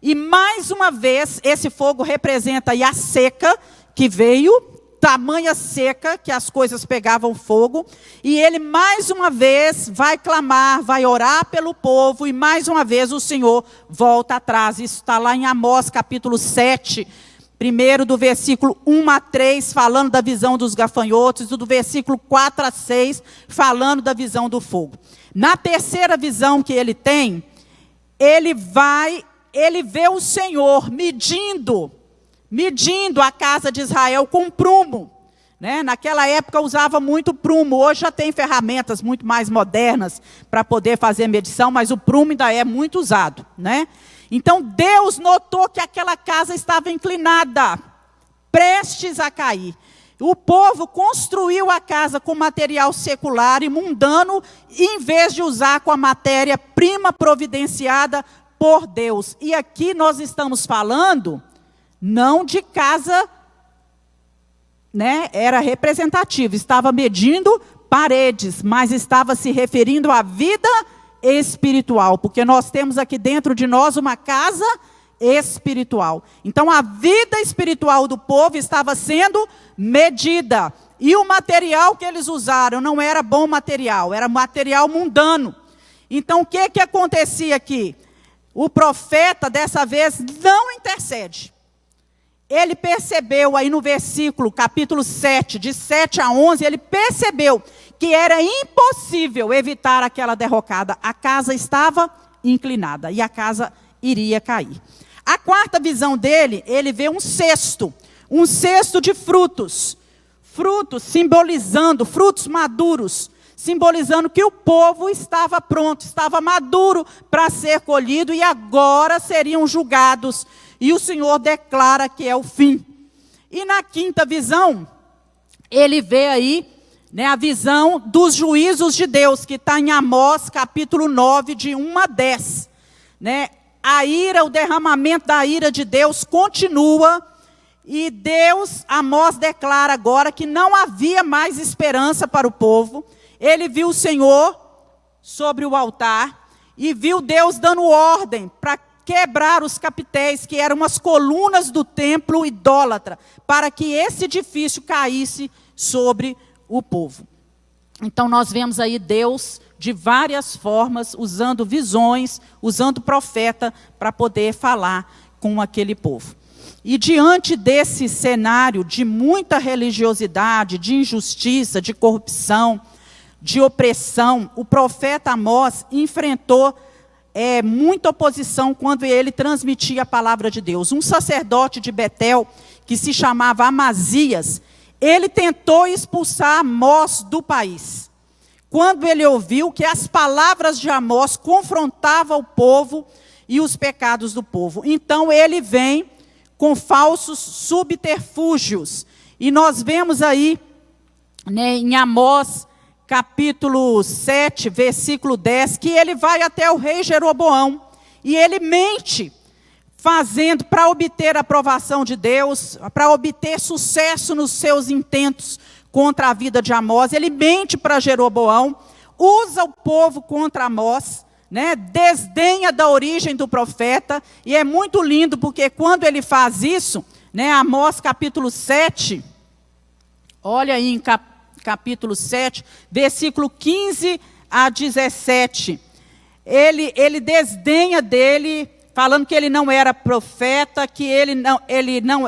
e mais uma vez, esse fogo representa aí a seca que veio, tamanha seca que as coisas pegavam fogo, e ele mais uma vez vai clamar, vai orar pelo povo, e mais uma vez o Senhor volta atrás. Isso está lá em Amós capítulo 7, primeiro do versículo 1 a 3, falando da visão dos gafanhotos, e do versículo 4 a 6, falando da visão do fogo. Na terceira visão que ele tem, ele vê o Senhor medindo a casa de Israel com prumo, né? Naquela época usava muito prumo, hoje já tem ferramentas muito mais modernas para poder fazer medição, mas o prumo ainda é muito usado, né? Então Deus notou que aquela casa estava inclinada, prestes a cair. O povo construiu a casa com material secular e mundano, em vez de usar com a matéria-prima providenciada por Deus. E aqui nós estamos falando, não de casa, né, era representativo, estava medindo paredes, mas estava se referindo à vida espiritual, porque nós temos aqui dentro de nós uma casa espiritual. Então a vida espiritual do povo estava sendo medida, e o material que eles usaram não era bom material, era material mundano. Então o que acontecia aqui? O profeta dessa vez não intercede. Ele percebeu aí no versículo, capítulo 7, de 7 a 11, ele percebeu que era impossível evitar aquela derrocada. A casa estava inclinada e a casa iria cair. A quarta visão dele, ele vê um cesto de frutos. Frutos simbolizando, frutos maduros, simbolizando que o povo estava pronto, estava maduro para ser colhido e agora seriam julgados. E o Senhor declara que é o fim. E na quinta visão, ele vê aí, né, a visão dos juízos de Deus, que está em Amós capítulo 9, de 1 a 10. Né? A ira, o derramamento da ira de Deus continua, e Deus, Amós declara agora que não havia mais esperança para o povo. Ele viu o Senhor sobre o altar, e viu Deus dando ordem para quebrar os capitéis, que eram as colunas do templo idólatra, para que esse edifício caísse sobre o povo. Então nós vemos aí Deus de várias formas, usando visões, usando profeta para poder falar com aquele povo. E diante desse cenário de muita religiosidade, de injustiça, de corrupção, de opressão, o profeta Amós enfrentou muita oposição quando ele transmitia a palavra de Deus. Um sacerdote de Betel, que se chamava Amazias, ele tentou expulsar Amós do país. Quando ele ouviu que as palavras de Amós confrontavam o povo e os pecados do povo. Então ele vem com falsos subterfúgios. E nós vemos aí, né, em Amós capítulo 7, versículo 10, que ele vai até o rei Jeroboão, e ele mente, fazendo para obter a aprovação de Deus, para obter sucesso nos seus intentos contra a vida de Amós. Ele mente para Jeroboão, usa o povo contra Amós, né, desdenha da origem do profeta, e é muito lindo, porque quando ele faz isso, né, Amós capítulo 7, olha aí em capítulo 7, versículo 15 a 17, ele desdenha dele, falando que ele não era profeta, que ele não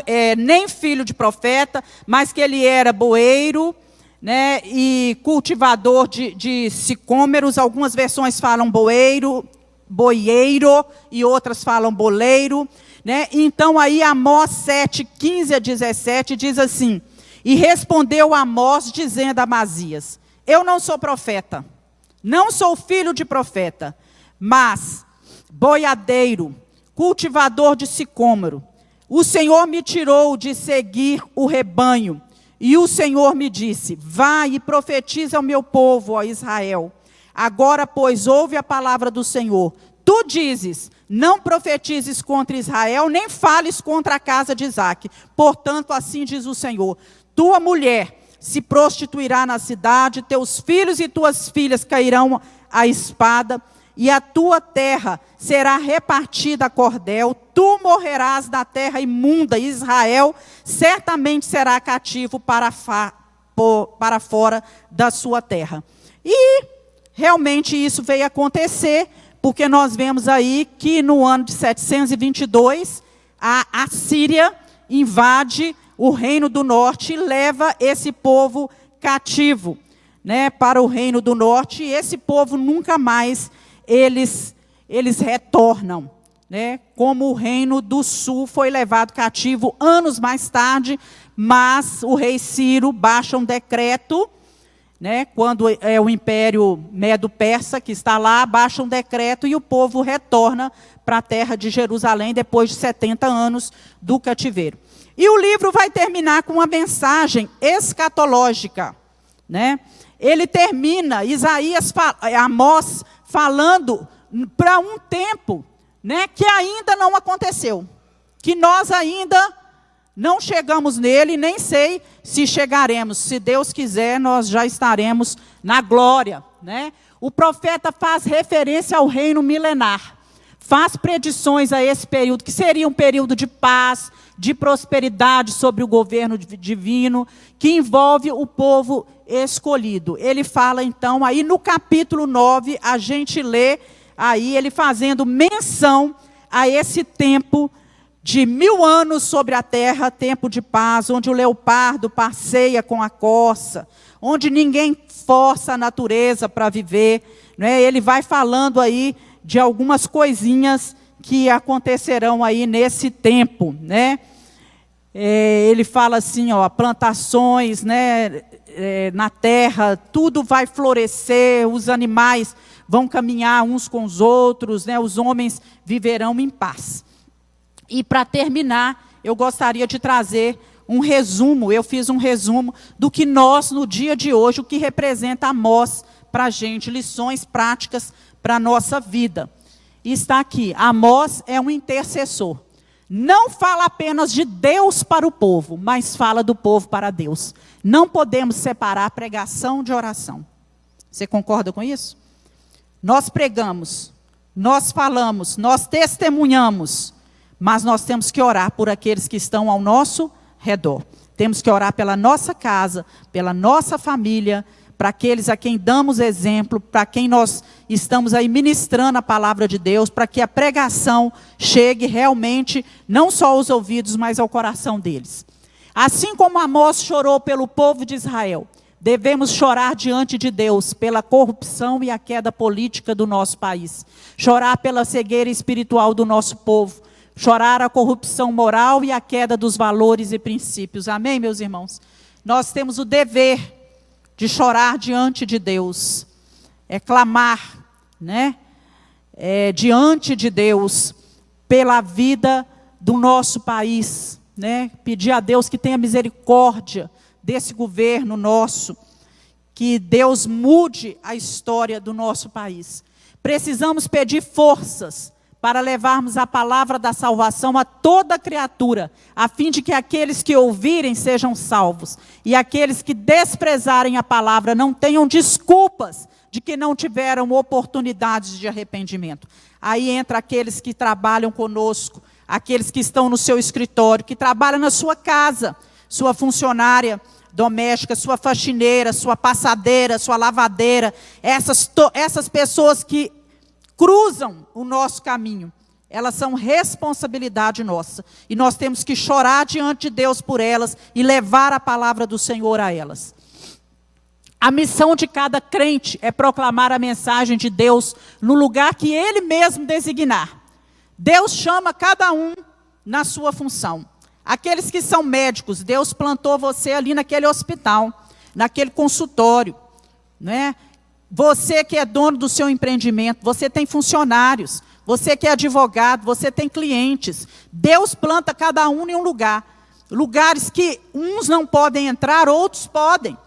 é nem filho de profeta, mas que ele era boeiro, né, e cultivador de sicômeros. Algumas versões falam boeiro, boieiro, e outras falam boleiro, né? Então aí Amós 7, 15 a 17 diz assim: e respondeu Amós dizendo a Amazias: eu não sou profeta, não sou filho de profeta, mas boiadeiro, cultivador de sicômoro. O Senhor me tirou de seguir o rebanho, e o Senhor me disse: vai e profetiza ao meu povo, ó Israel. Agora, pois, ouve a palavra do Senhor. Tu dizes: não profetizes contra Israel, nem fales contra a casa de Isaque. Portanto, assim diz o Senhor: tua mulher se prostituirá na cidade, teus filhos e tuas filhas cairão à espada, e a tua terra será repartida a cordel. Tu morrerás da terra imunda, e Israel certamente será cativo para fora da sua terra. E realmente isso veio acontecer, porque nós vemos aí que no ano de 722, a Assíria invade o reino do norte e leva esse povo cativo, né, para o reino do norte, e esse povo nunca mais eles retornam, né, como o reino do sul foi levado cativo anos mais tarde, mas o rei Ciro baixa um decreto, né, quando é o Império Medo-Persa que está lá, baixa um decreto e o povo retorna para a terra de Jerusalém depois de 70 anos do cativeiro. E o livro vai terminar com uma mensagem escatológica, né? Ele termina, Amós falando para um tempo, né, que ainda não aconteceu, que nós ainda não chegamos nele, nem sei se chegaremos. Se Deus quiser, nós já estaremos na glória, né? O profeta faz referência ao reino milenar, faz predições a esse período, que seria um período de paz, de prosperidade sobre o governo divino, que envolve o povo escolhido. Ele fala então, aí no capítulo 9, a gente lê aí ele fazendo menção a esse tempo de 1000 anos sobre a terra, tempo de paz, onde o leopardo passeia com a corça, onde ninguém força a natureza para viver, né? Ele vai falando aí de algumas coisinhas que acontecerão aí nesse tempo, né? Ele fala assim, ó, plantações, né, na terra, tudo vai florescer, os animais vão caminhar uns com os outros, né, os homens viverão em paz. E para terminar, eu gostaria de trazer um resumo, eu fiz um resumo do que nós, no dia de hoje, o que representa Amós para a gente, lições práticas para a nossa vida. E está aqui, Amós é um intercessor. Não fala apenas de Deus para o povo, mas fala do povo para Deus. Não podemos separar a pregação de oração. Você concorda com isso? Nós pregamos, nós falamos, nós testemunhamos, mas nós temos que orar por aqueles que estão ao nosso redor. Temos que orar pela nossa casa, pela nossa família, para aqueles a quem damos exemplo, para quem nós estamos aí ministrando a palavra de Deus, para que a pregação chegue realmente, não só aos ouvidos, mas ao coração deles. Assim como Amós chorou pelo povo de Israel, devemos chorar diante de Deus pela corrupção e a queda política do nosso país. Chorar pela cegueira espiritual do nosso povo. Chorar a corrupção moral e a queda dos valores e princípios. Amém, meus irmãos? Nós temos o dever de chorar diante de Deus, clamar, né, diante de Deus, pela vida do nosso país, né, pedir a Deus que tenha misericórdia desse governo nosso, que Deus mude a história do nosso país. Precisamos pedir forças para levarmos a palavra da salvação a toda criatura, a fim de que aqueles que ouvirem sejam salvos, e aqueles que desprezarem a palavra não tenham desculpas de que não tiveram oportunidades de arrependimento. Aí entra aqueles que trabalham conosco, aqueles que estão no seu escritório, que trabalham na sua casa, sua funcionária doméstica, sua faxineira, sua passadeira, sua lavadeira, essas pessoas que cruzam o nosso caminho, elas são responsabilidade nossa, e nós temos que chorar diante de Deus por elas, e levar a palavra do Senhor a elas. A missão de cada crente é proclamar a mensagem de Deus, no lugar que Ele mesmo designar. Deus chama cada um na sua função. Aqueles que são médicos, Deus plantou você ali naquele hospital, naquele consultório, né? Você que é dono do seu empreendimento, você tem funcionários, você que é advogado, você tem clientes. Deus planta cada um em um lugar. Lugares que uns não podem entrar, outros podem.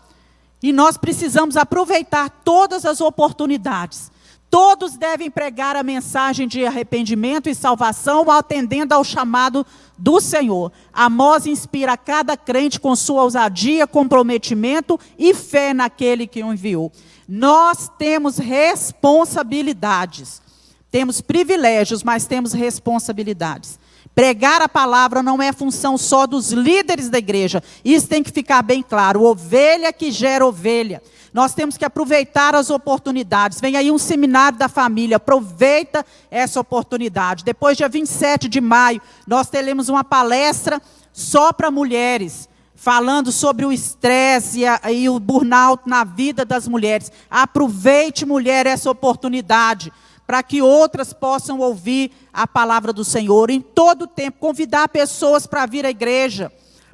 E nós precisamos aproveitar todas as oportunidades. Todos devem pregar a mensagem de arrependimento e salvação, atendendo ao chamado do Senhor. Amós inspira cada crente com sua ousadia, comprometimento e fé naquele que o enviou. Nós temos responsabilidades. Temos privilégios, mas temos responsabilidades. Pregar a palavra não é função só dos líderes da igreja. Isso tem que ficar bem claro. Ovelha que gera ovelha. Nós temos que aproveitar as oportunidades. Vem aí um seminário da família. Aproveita essa oportunidade. Depois, dia 27 de maio, nós teremos uma palestra só para mulheres, falando sobre o estresse e o burnout na vida das mulheres. Aproveite, mulher, essa oportunidade, para que outras possam ouvir a palavra do Senhor. Em todo tempo, convidar pessoas para vir à igreja,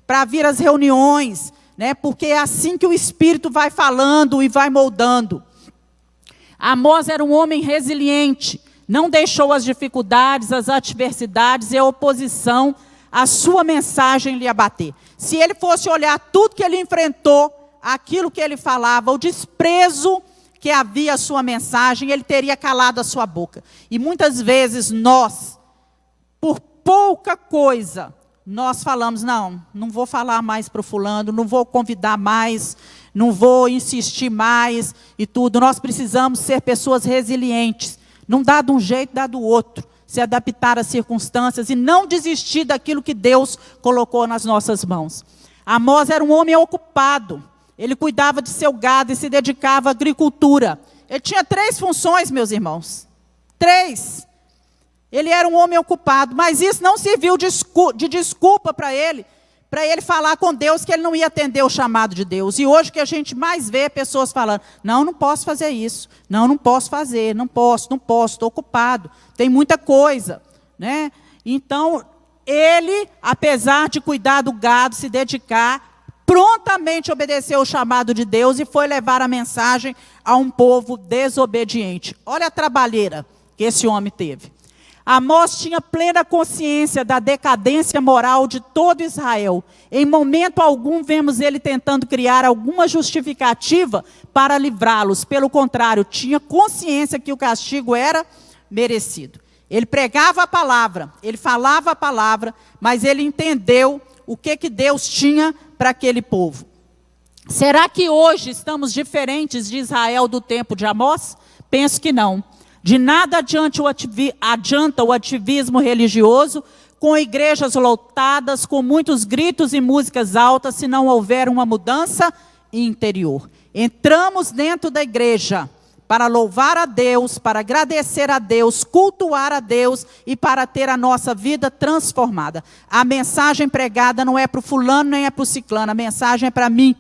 para vir às reuniões, né? Porque é assim que o Espírito vai falando e vai moldando. Amós era um homem resiliente, não deixou as dificuldades, as adversidades e a oposição, a sua mensagem lhe abater. Se ele fosse olhar tudo que ele enfrentou, aquilo que ele falava, o desprezo que havia a sua mensagem, ele teria calado a sua boca. E muitas vezes nós, por pouca coisa, nós falamos, não vou falar mais para o fulano, não vou convidar mais, não vou insistir mais e tudo. Nós precisamos ser pessoas resilientes. Não dá de um jeito, dá do outro. Se adaptar às circunstâncias e não desistir daquilo que Deus colocou nas nossas mãos. Amós era um homem ocupado. Ele cuidava de seu gado e se dedicava à agricultura. Ele tinha 3 funções, meus irmãos. 3. Ele era um homem ocupado, mas isso não serviu de desculpa para ele falar com Deus que ele não ia atender o chamado de Deus. E hoje o que a gente mais vê é pessoas falando, não posso fazer isso, não posso fazer, não posso, estou ocupado, tem muita coisa, né? Então, ele, apesar de cuidar do gado, se dedicar, prontamente obedeceu o chamado de Deus e foi levar a mensagem a um povo desobediente. Olha a trabalheira que esse homem teve. Amós tinha plena consciência da decadência moral de todo Israel. Em momento algum vemos ele tentando criar alguma justificativa para livrá-los. Pelo contrário, tinha consciência que o castigo era merecido. Ele pregava a palavra, ele falava a palavra, mas ele entendeu o que Deus tinha para aquele povo. Será que hoje estamos diferentes de Israel do tempo de Amós? Penso que não. De nada adianta o ativismo religioso, com igrejas lotadas, com muitos gritos e músicas altas, se não houver uma mudança interior. Entramos dentro da igreja para louvar a Deus, para agradecer a Deus, cultuar a Deus e para ter a nossa vida transformada. A mensagem pregada não é para o fulano, nem é para o ciclano, a mensagem é para mim.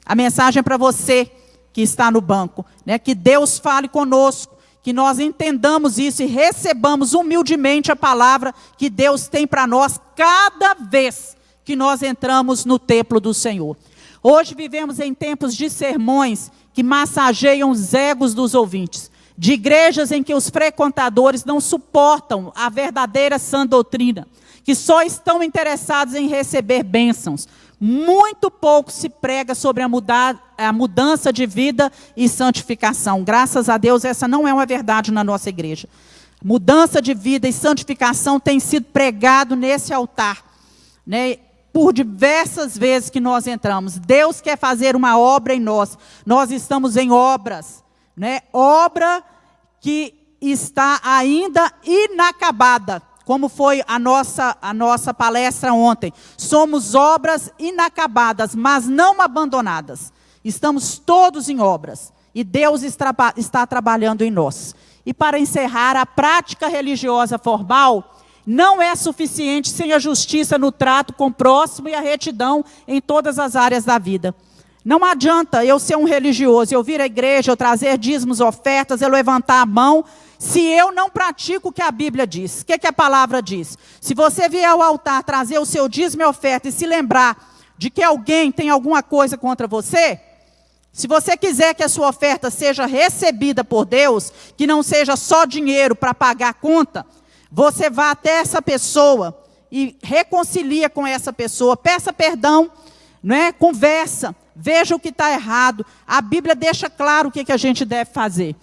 A mensagem é para você que está no banco, né? Que Deus fale conosco. Que nós entendamos isso e recebamos humildemente a palavra que Deus tem para nós cada vez que nós entramos no templo do Senhor. Hoje vivemos em tempos de sermões que massageiam os egos dos ouvintes, de igrejas em que os frequentadores não suportam a verdadeira sã doutrina, que só estão interessados em receber bênçãos. Muito pouco se prega sobre a mudança de vida e santificação. Graças a Deus, essa não é uma verdade na nossa igreja. Mudança de vida e santificação tem sido pregado nesse altar, né? Por diversas vezes que nós entramos. Deus quer fazer uma obra em nós. Nós estamos em obras, né? Obra que está ainda inacabada. Como foi a nossa palestra ontem. Somos obras inacabadas, mas não abandonadas. Estamos todos em obras. E Deus está trabalhando em nós. E para encerrar, a prática religiosa formal não é suficiente sem a justiça no trato com o próximo e a retidão em todas as áreas da vida. Não adianta eu ser um religioso, eu vir à igreja, eu trazer dízimos, ofertas, eu levantar a mão, se eu não pratico o que a Bíblia diz. O que a palavra diz? Se você vier ao altar, trazer o seu dízimo e oferta e se lembrar de que alguém tem alguma coisa contra você, Se você quiser que a sua oferta seja recebida por Deus, que não seja só dinheiro para pagar a conta, você vá até essa pessoa e reconcilia com essa pessoa, peça perdão, né? Conversa, veja o que está errado. A Bíblia deixa claro o que a gente deve fazer.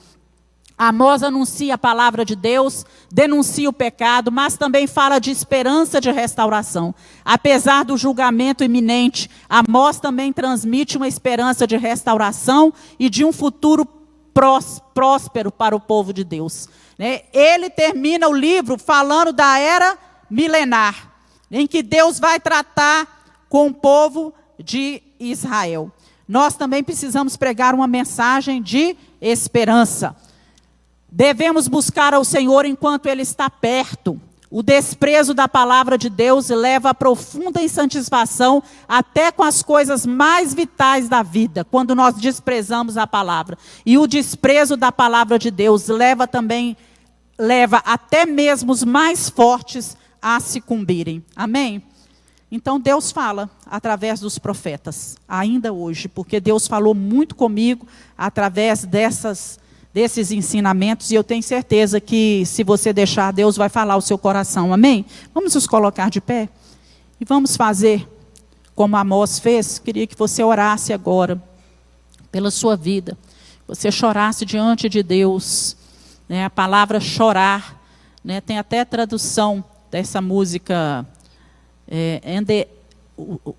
Amós anuncia a palavra de Deus, denuncia o pecado, mas também fala de esperança de restauração. Apesar do julgamento iminente, Amós também transmite uma esperança de restauração e de um futuro próspero para o povo de Deus. Ele termina o livro falando da era milenar, em que Deus vai tratar com o povo de Israel. Nós também precisamos pregar uma mensagem de esperança. Devemos buscar ao Senhor enquanto Ele está perto. O desprezo da palavra de Deus leva a profunda insatisfação até com as coisas mais vitais da vida, quando nós desprezamos a palavra. E o desprezo da palavra de Deus leva até mesmo os mais fortes a sucumbirem. Amém? Então Deus fala através dos profetas, ainda hoje, porque Deus falou muito comigo através desses ensinamentos, e eu tenho certeza que se você deixar, Deus vai falar ao seu coração, amém? Vamos nos colocar de pé e vamos fazer como Amós fez. Queria que você orasse agora pela sua vida, você chorasse diante de Deus, né? A palavra chorar, né? Tem até tradução dessa música,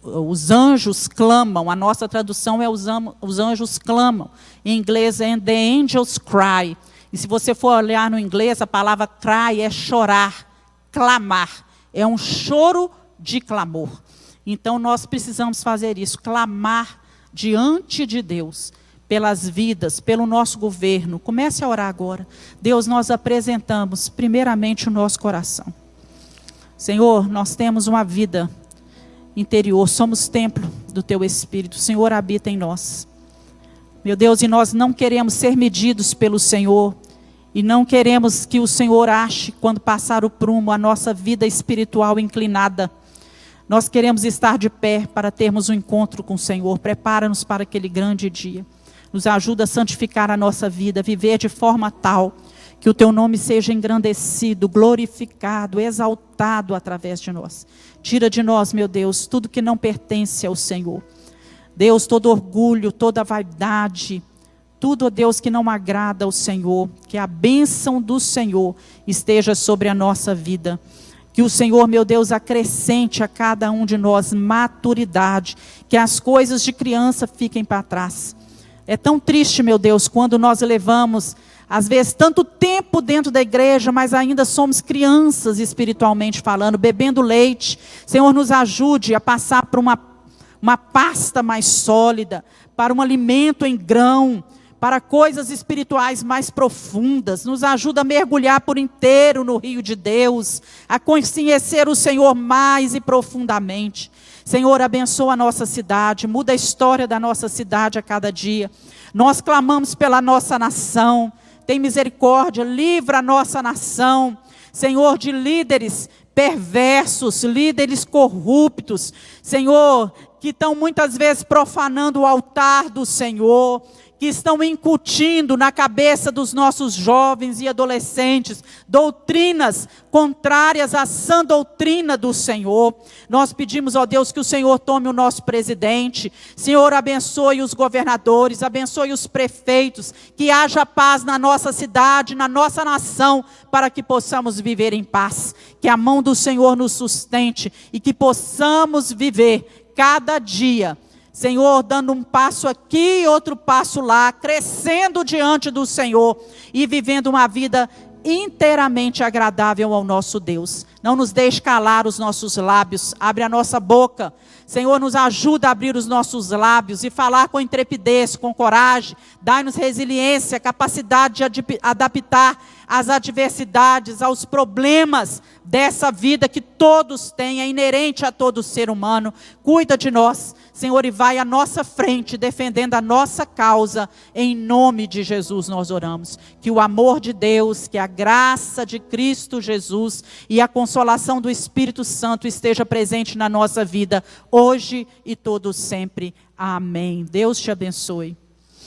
os anjos clamam. A nossa tradução é os anjos clamam. Em inglês é The Angels Cry. E se você for olhar no inglês, a palavra cry é chorar, clamar. É um choro de clamor. Então nós precisamos fazer isso, clamar diante de Deus, pelas vidas, pelo nosso governo. Comece a orar agora. Deus, nós apresentamos primeiramente o nosso coração. Senhor, nós temos uma vida interior, somos templo do Teu Espírito, o Senhor habita em nós. Meu Deus, e nós não queremos ser medidos pelo Senhor, e não queremos que o Senhor ache, quando passar o prumo, a nossa vida espiritual inclinada. Nós queremos estar de pé para termos um encontro com o Senhor. Prepara-nos para aquele grande dia. Nos ajuda a santificar a nossa vida, viver de forma tal que o Teu nome seja engrandecido, glorificado, exaltado através de nós. Tira de nós, meu Deus, tudo que não pertence ao Senhor. Deus, todo orgulho, toda vaidade, tudo, ó Deus, que não agrada ao Senhor. Que a bênção do Senhor esteja sobre a nossa vida. Que o Senhor, meu Deus, acrescente a cada um de nós maturidade. Que as coisas de criança fiquem para trás. É tão triste, meu Deus, quando nós levamos, às vezes, tanto tempo dentro da igreja, mas ainda somos crianças espiritualmente falando, bebendo leite. Senhor, nos ajude a passar por uma pasta mais sólida, para um alimento em grão, para coisas espirituais mais profundas. Nos ajuda a mergulhar por inteiro no rio de Deus, a conhecer o Senhor mais e profundamente. Senhor, abençoa a nossa cidade, muda a história da nossa cidade a cada dia. Nós clamamos pela nossa nação. Tem misericórdia, livra a nossa nação, Senhor, de líderes perversos, líderes corruptos, Senhor, que estão muitas vezes profanando o altar do Senhor, que estão incutindo na cabeça dos nossos jovens e adolescentes doutrinas contrárias à sã doutrina do Senhor. Nós pedimos, ó Deus, que o Senhor tome o nosso presidente. Senhor, abençoe os governadores, abençoe os prefeitos, que haja paz na nossa cidade, na nossa nação, para que possamos viver em paz. Que a mão do Senhor nos sustente e que possamos viver cada dia, Senhor, dando um passo aqui e outro passo lá, crescendo diante do Senhor e vivendo uma vida inteiramente agradável ao nosso Deus. Não nos deixe calar os nossos lábios, abre a nossa boca. Senhor, nos ajuda a abrir os nossos lábios e falar com intrepidez, com coragem. Dai-nos resiliência, capacidade de adaptar às adversidades, aos problemas dessa vida que todos têm, é inerente a todo ser humano. Cuida de nós, Senhor, e vai à nossa frente, defendendo a nossa causa. Em nome de Jesus nós oramos. Que o amor de Deus, que a graça de Cristo Jesus e a consolação do Espírito Santo esteja presente na nossa vida, hoje e todo sempre. Amém. Deus te abençoe.